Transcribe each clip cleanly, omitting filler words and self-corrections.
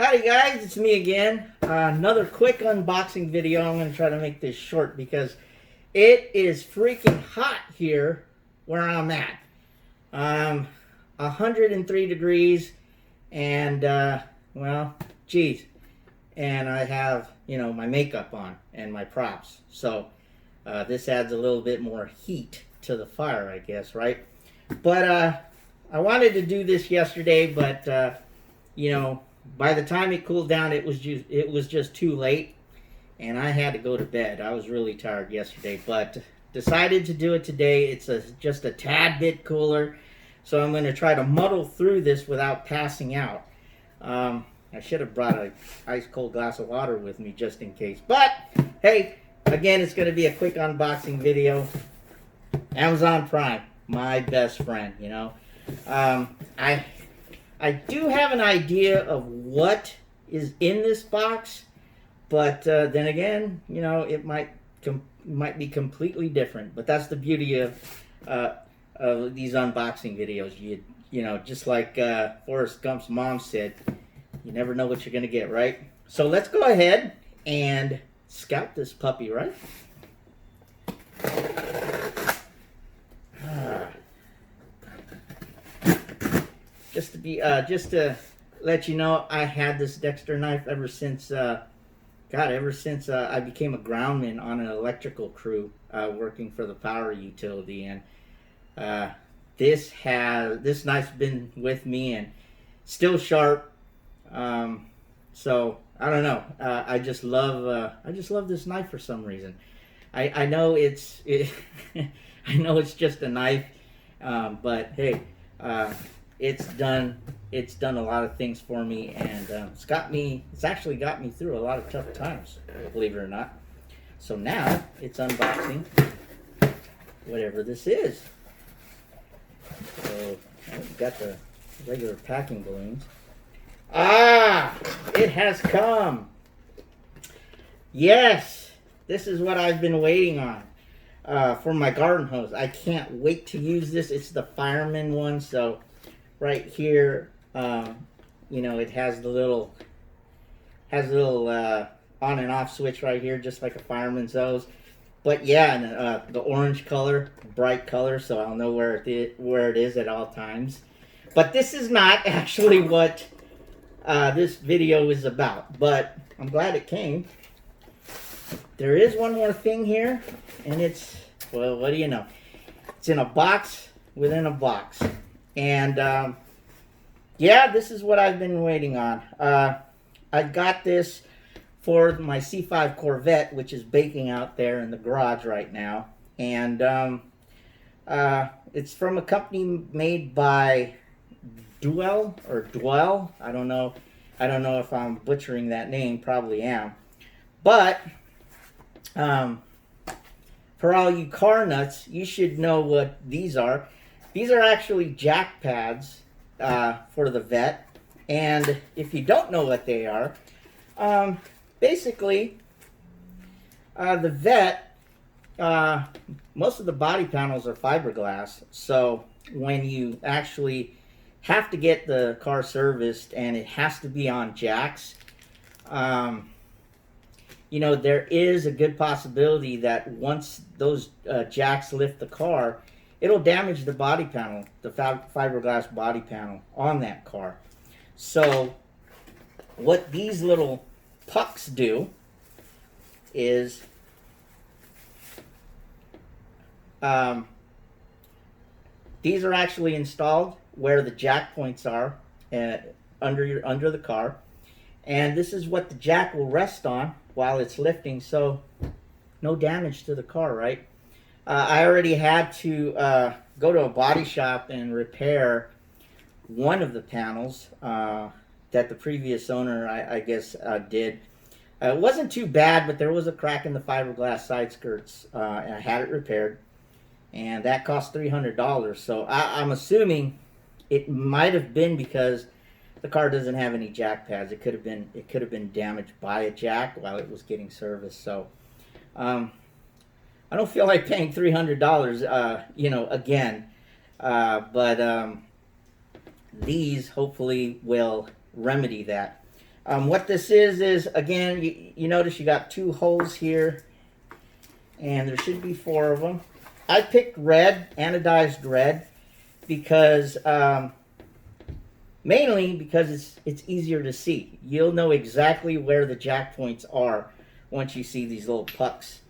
Howdy guys, it's me again. Another quick unboxing video. I'm going to try to make this short because it is freaking hot here where I'm at. 103 degrees and, well, geez. And I have, my makeup on and my props. So this adds a little bit more heat to the fire, I guess, right? But I wanted to do this yesterday, but, by the time it cooled down, it was just too late, and I had to go to bed. I was really tired yesterday, but decided to do it today. It's just a tad bit cooler, so I'm going to try to muddle through this without passing out. I should have brought an ice cold glass of water with me just in case. But hey, again, it's going to be a quick unboxing video. Amazon Prime, my best friend. I do have an idea of what is in this box, but then again, it might be completely different. But that's the beauty of these unboxing videos. Just like Forrest Gump's mom said, you never know what you're going to get, right? So let's go ahead and scout this puppy, right? Just to let you know, I had this Dexter knife ever since I became a groundman on an electrical crew working for the power utility, and this knife's been with me and still sharp. So I don't know. I just love this knife for some reason. I know I know it's just a knife, but hey. It's done a lot of things for me, and it's actually got me through a lot of tough times, believe it or not. So now it's unboxing whatever this is. So I've got the regular packing balloons. It has come. Yes, this is what I've been waiting on for my garden hose. I can't wait to use this. It's the fireman one, so right here, it has the little on and off switch right here, just like a fireman's hose. But yeah, and the orange color, bright color, so I'll know where it is at all times. But this is not actually what this video is about. But I'm glad it came. There is one more thing here, and it's, well, what do you know? It's in a box within a box. And yeah, this is what I've been waiting on. I got this for my C5 Corvette, which is baking out there in the garage right now. And it's from a company made by Dwell. I don't know if I'm butchering that name. Probably am. But for all you car nuts, you should know what these are. These are actually jack pads for the Vet, and if you don't know what they are, basically the Vet, most of the body panels are fiberglass, so when you actually have to get the car serviced and it has to be on jacks, there is a good possibility that once those jacks lift the car, it'll damage the body panel, the fiberglass body panel on that car. So what these little pucks do is these are actually installed where the jack points are under the car, and this is what the jack will rest on while it's lifting, so no damage to the car, right? I already had to go to a body shop and repair one of the panels that the previous owner, I guess, did. It wasn't too bad, but there was a crack in the fiberglass side skirts, and I had it repaired, and that cost $300. So I'm assuming it might have been because the car doesn't have any jack pads. It could have been damaged by a jack while it was getting serviced. So I don't feel like paying $300, again. But these hopefully will remedy that. What this is again, you notice you got 2 holes here, and there should be 4 of them. I picked red, anodized red, because mainly because it's easier to see. You'll know exactly where the jack points are once you see these little pucks.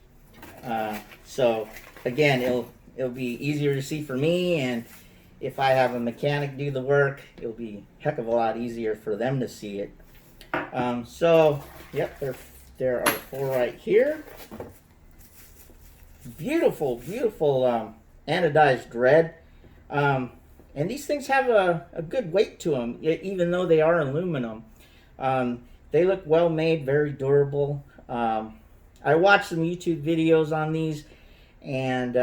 So again, it'll be easier to see for me, and if I have a mechanic do the work, it'll be a heck of a lot easier for them to see it. So, yep, there are 4 right here. Beautiful, beautiful anodized red. And these things have a good weight to them, even though they are aluminum. They look well made, very durable. I watched some YouTube videos on these, and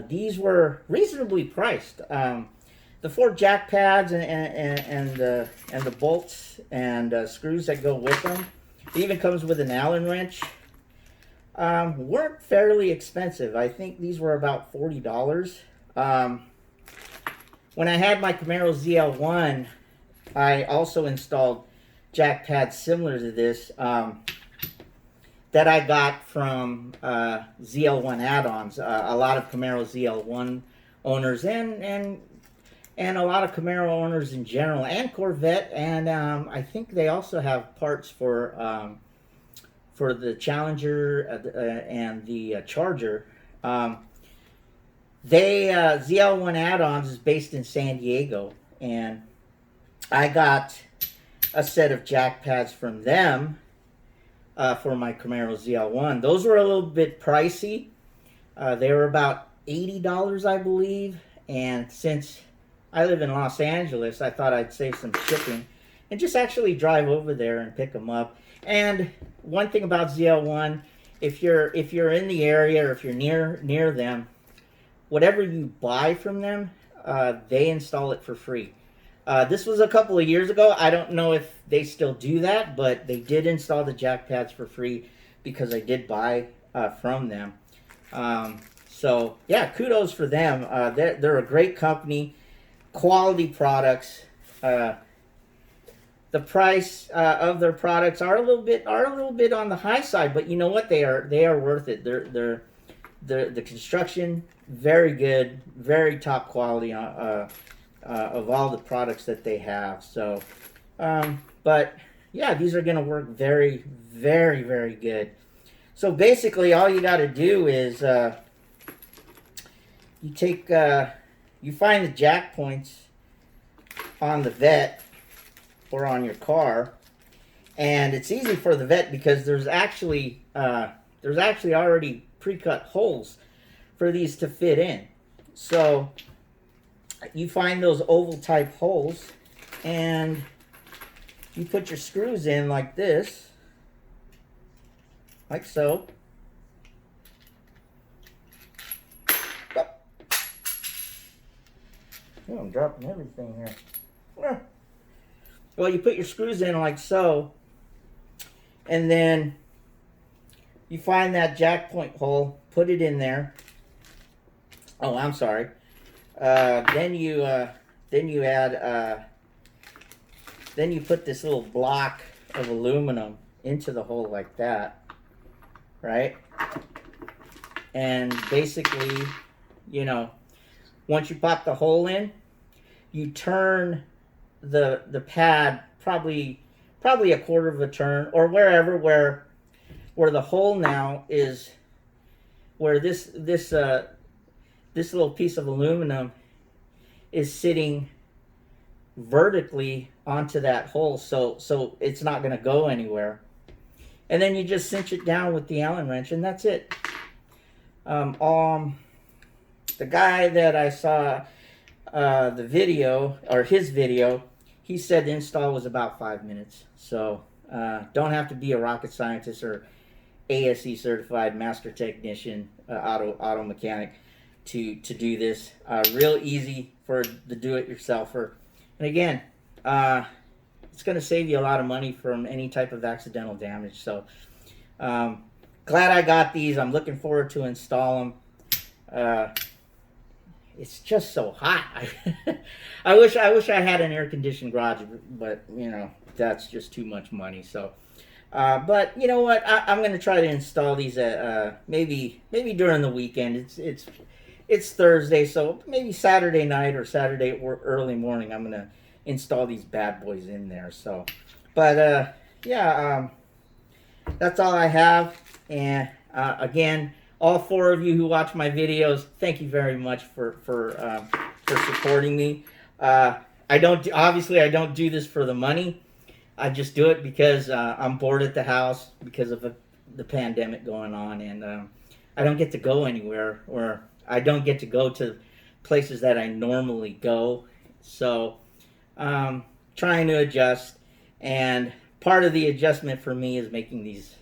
these were reasonably priced. The 4 jack pads and the bolts and screws that go with them, it even comes with an Allen wrench, weren't fairly expensive. I think these were about $40. When I had my Camaro ZL1, I also installed jack pads similar to this that I got from ZL1 Addons. A lot of Camaro ZL1 owners and a lot of Camaro owners in general, and Corvette, and I think they also have parts for the Challenger and the Charger. ZL1 Addons is based in San Diego, and I got a set of jack pads from them for my Camaro ZL1. Those were a little bit pricey. They were about $80, I believe, and since I live in Los Angeles, I thought I'd save some shipping and just actually drive over there and pick them up. And one thing about ZL1, if you're in the area or if you're near them, whatever you buy from them, they install it for free. This was a couple of years ago. I don't know if they still do that, but they did install the jack pads for free because I did buy from them. So yeah, kudos for them. They're a great company, quality products. The price of their products are a little bit on the high side, but you know what? They are worth it. The construction, very good, very top quality of all the products that they have. So, but yeah, these are going to work very, very, very good. So basically, all you got to do is you find the jack points on the Vet or on your car, and it's easy for the Vet because there's actually already pre-cut holes for these to fit in. So you find those oval type holes and you put your screws in like this, like so. Oh, I'm dropping everything here. Well, you put your screws in like so, and then you find that jack point hole, put it in there. Oh, I'm sorry. Then you put this little block of aluminum into the hole like that, right? And basically, you know, once you pop the hole in, you turn the pad probably a quarter of a turn, or wherever where the hole now is, where this little piece of aluminum is sitting vertically onto that hole, so it's not going to go anywhere. And then you just cinch it down with the Allen wrench, and that's it. The guy that I saw the video, or his video, he said the install was about 5 minutes. So don't have to be a rocket scientist or ASE certified master technician, auto mechanic to do this. Real easy for the do-it-yourselfer. And again, it's going to save you a lot of money from any type of accidental damage. So glad I got these. I'm looking forward to install them. It's just so hot. I wish I had an air-conditioned garage, but you know, that's just too much money. So, but you know what? I'm going to try to install these at maybe during the weekend. It's Thursday, so maybe Saturday night or Saturday or early morning. I'm going to install these bad boys in there. So, but yeah, that's all I have. And again, all 4 of you who watch my videos, thank you very much for supporting me. I don't do this for the money. I just do it because I'm bored at the house because of the pandemic going on, and I don't get to go anywhere, or I don't get to go to places that I normally go. So trying to adjust, and part of the adjustment for me is making these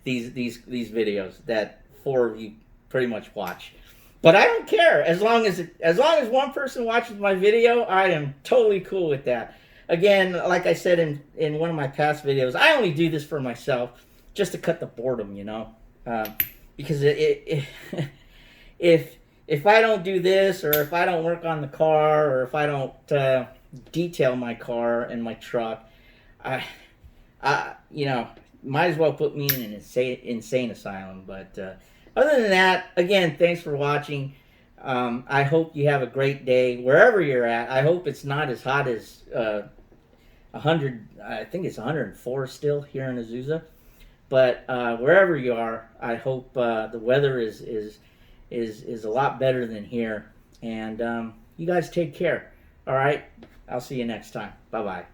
these videos that 4 of you pretty much watch. But I don't care, as long as one person watches my video, I am totally cool with that. Again, like I said in one of my past videos, I only do this for myself, just to cut the boredom, you know, because if I don't do this, or if I don't work on the car, or if I don't detail my car and my truck, I you know, might as well put me in an insane asylum. But other than that, again, thanks for watching. I hope you have a great day wherever you're at. I hope it's not as hot as 100. I think it's 104 still here in Azusa. But wherever you are, I hope the weather is a lot better than here. And you guys take care. All right. I'll see you next time. Bye bye.